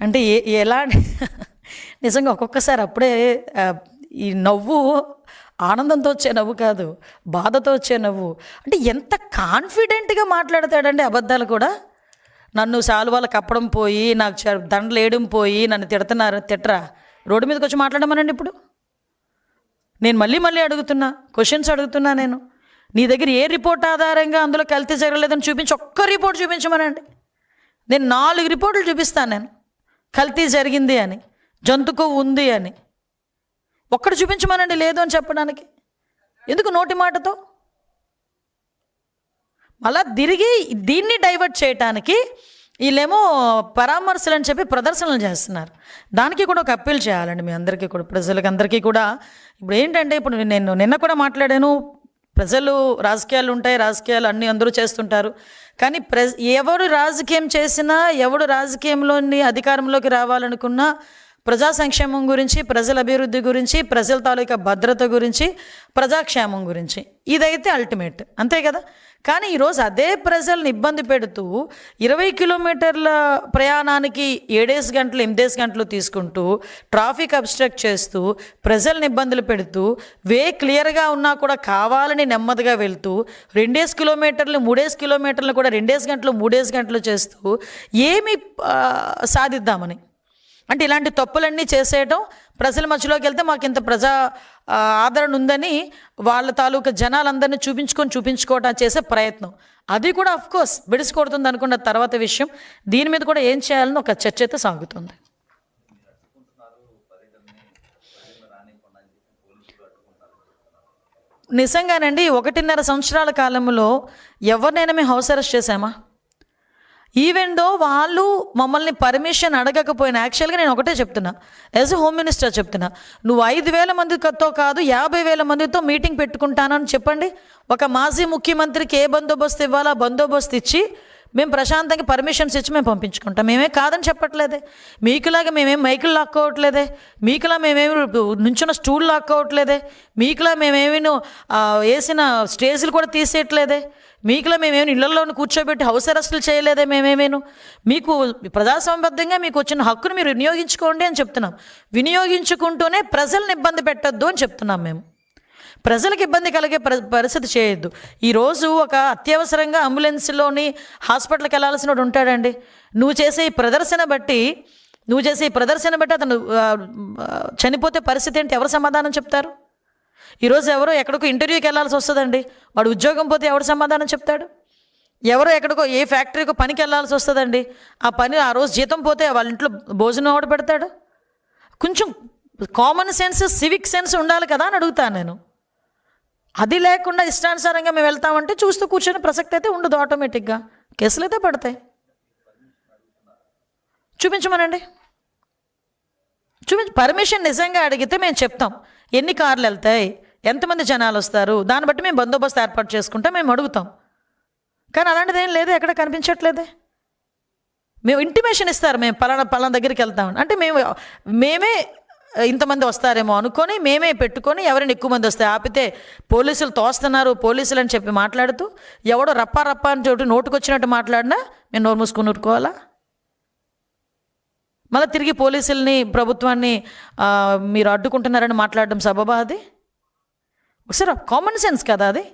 అంటే ఎలా నిజంగా ఒక్కొక్కసారి అప్పుడే ఈ నవ్వు ఆనందంతో వచ్చే నవ్వు కాదు, బాధతో వచ్చే నవ్వు. అంటే ఎంత కాన్ఫిడెంట్గా మాట్లాడతాడండి అబద్ధాలు కూడా. నన్ను శాలువాలు కప్పడం పోయి, నాకు దండలు వేయడం పోయి, నన్ను తిట్టరా, రోడ్డు మీదకి వచ్చి మాట్లాడమనండి. ఇప్పుడు నేను మళ్ళీ అడుగుతున్నా, క్వశ్చన్స్ అడుగుతున్నా. నేను నీ దగ్గర ఏ రిపోర్ట్ ఆధారంగా అందులో కల్తీ జరగలేదని చూపించి ఒక్క రిపోర్ట్ చూపించమనండి. నేను 4 రిపోర్టులు చూపిస్తాను. నేను కల్తీ జరిగింది అని, జంతుకు ఉంది అని. ఒక్కటి చూపించమనండి లేదు అని చెప్పడానికి. ఎందుకు నోటి మాటతో? మళ్ళా తిరిగి దీన్ని డైవర్ట్ చేయటానికి వీళ్ళేమో పరామర్శలు అని చెప్పి ప్రదర్శనలు చేస్తున్నారు. దానికి కూడా ఒక అప్పీల్ చేయాలండి మీ అందరికీ కూడా, ప్రజలకి అందరికీ కూడా. ఇప్పుడు ఏంటంటే, ఇప్పుడు నేను నిన్న కూడా మాట్లాడాను, ప్రజలు రాజకీయాలు ఉంటాయి, రాజకీయాలు అన్నీ అందరూ చేస్తుంటారు. కానీ ఎవరు రాజకీయం చేసినా, ఎవడు రాజకీయంలోని అధికారంలోకి రావాలనుకున్నా ప్రజా సంక్షేమం గురించి, ప్రజల అభివృద్ధి గురించి, ప్రజల తాలూకా భద్రత గురించి, ప్రజాక్షేమం గురించి, ఇదైతే అల్టిమేట్, అంతే కదా. కానీ ఈరోజు అదే ప్రజల్ని ఇబ్బంది పెడుతూ 20 కిలోమీటర్ల ప్రయాణానికి 7 గంటలు 8 గంటలు తీసుకుంటూ, ట్రాఫిక్ అబ్స్ట్రక్ట్ చేస్తూ, ప్రజల్ని ఇబ్బందులు పెడుతూ, వే క్లియర్గా ఉన్నా కూడా కావాలని నెమ్మదిగా వెళ్తూ, 2 కిలోమీటర్లు 3 కిలోమీటర్లు కూడా 2 గంటలు 3 గంటలు చేస్తూ ఏమి సాధిద్దామని. అంటే ఇలాంటి తప్పులన్నీ చేసేయటం, ప్రజల మధ్యలోకి వెళ్తే మాకు ఇంత ప్రజా ఆదరణ ఉందని వాళ్ళ తాలూకా జనాలందరినీ చూపించుకోవటం చేసే ప్రయత్నం. అది కూడా అఫ్కోర్స్ బిడిసికొడుతుంది అనుకున్న తర్వాత విషయం. దీని మీద కూడా ఏం చేయాలని ఒక చర్చ అయితే సాగుతుంది. నిజంగానండి, 1.5 సంవత్సరాల కాలంలో ఎవరినైనా మేము హౌస్ అరెస్ట్ చేశామా? ఈవెన్ దో వాళ్ళు మమ్మల్ని పర్మిషన్ అడగకపోయినా, యాక్చువల్గా నేను ఒకటే చెప్తున్నా, యాజ్ ఎ హోమ్ మినిస్టర్ చెప్తున్నా, నువ్వు 5,000 మందితో కాదు 50,000 మందితో మీటింగ్ పెట్టుకుంటానని చెప్పండి. ఒక మాజీ ముఖ్యమంత్రికి ఏ బందోబస్తు ఇవ్వాలో ఆ బందోబస్తు ఇచ్చి మేము ప్రశాంతంగా పర్మిషన్స్ ఇచ్చి మేము పంపించుకుంటాం. మేమే కాదని చెప్పట్లేదే, మీకులాగా మేమేం మైకులు లాక్కోవట్లేదే, మీకులా మేమేమి నుంచున్న స్టూల్ లాక్కోవట్లేదే, మీకులా మేమేమి వేసిన స్టేజ్లు కూడా తీసేయట్లేదే, మీకులా మేమేమి ఇళ్లలోని కూర్చోబెట్టి హౌస్ అరెస్టులు చేయలేదే. మేమేమేను మీకు ప్రజాస్వామ్యబద్ధంగా మీకు వచ్చిన హక్కును మీరు వినియోగించుకోండి అని చెప్తున్నాం. వినియోగించుకుంటూనే ప్రజల్ని ఇబ్బంది పెట్టద్దు అని చెప్తున్నాం. మేము ప్రజలకు ఇబ్బంది కలిగే పరిస్థితి చేయొద్దు. ఈరోజు ఒక అత్యవసరంగా అంబులెన్స్లోని హాస్పిటల్కి వెళ్ళాల్సిన వాడు ఉంటాడండి. నువ్వు చేసే ఈ ప్రదర్శన బట్టి అతను చనిపోతే పరిస్థితి ఏంటి? ఎవరు సమాధానం చెప్తారు? ఈరోజు ఎవరో ఎక్కడికో ఇంటర్వ్యూకి వెళ్ళాల్సి వస్తుందండి, వాడు ఉద్యోగం పోతే ఎవరు సమాధానం చెప్తాడు? ఎవరో ఎక్కడికో ఏ ఫ్యాక్టరీకో పనికి వెళ్ళాల్సి వస్తుందండి, ఆ పని ఆ రోజు జీతం పోతే వాళ్ళ ఇంట్లో భోజనం ఎవడు పెడతాడు? కొంచెం కామన్ సెన్స్, సివిక్ సెన్స్ ఉండాలి కదా అని అడుగుతాను నేను. అది లేకుండా ఇష్టానుసారంగా మేము వెళ్తామంటే చూస్తూ కూర్చొని ప్రసక్తి అయితే ఉండదు. ఆటోమేటిక్గా కేసులు అయితే పడతాయి. చూపించమనండి, పర్మిషన్ నిజంగా అడిగితే మేము చెప్తాం. ఎన్ని కార్లు వెళ్తాయి, ఎంతమంది జనాలు వస్తారు, దాన్ని బట్టి మేము బందోబస్తు ఏర్పాటు చేసుకుంటాం, మేము అడుగుతాం. కానీ అలాంటిది ఏం లేదు, ఎక్కడ కనిపించట్లేదే. మేము ఇంటిమేషన్ ఇస్తారు, మేము పలానా దగ్గరికి వెళ్తామని. అంటే మేమే ఇంతమంది వస్తారేమో అనుకొని మేమే పెట్టుకొని ఎవరైనా ఎక్కువ మంది వస్తే ఆపితే పోలీసులు తోస్తున్నారు, పోలీసులు అని చెప్పి మాట్లాడుతూ ఎవడో రప్పా అని చోటు నోటుకొచ్చినట్టు మాట్లాడినా మేము నోరు మూసుకుని ఊరుకోవాలా? మళ్ళీ తిరిగి పోలీసుల్ని, ప్రభుత్వాన్ని మీరు అడ్డుకుంటున్నారని మాట్లాడడం సబబా? అది ఒకసారి కామన్ సెన్స్ కదా అది.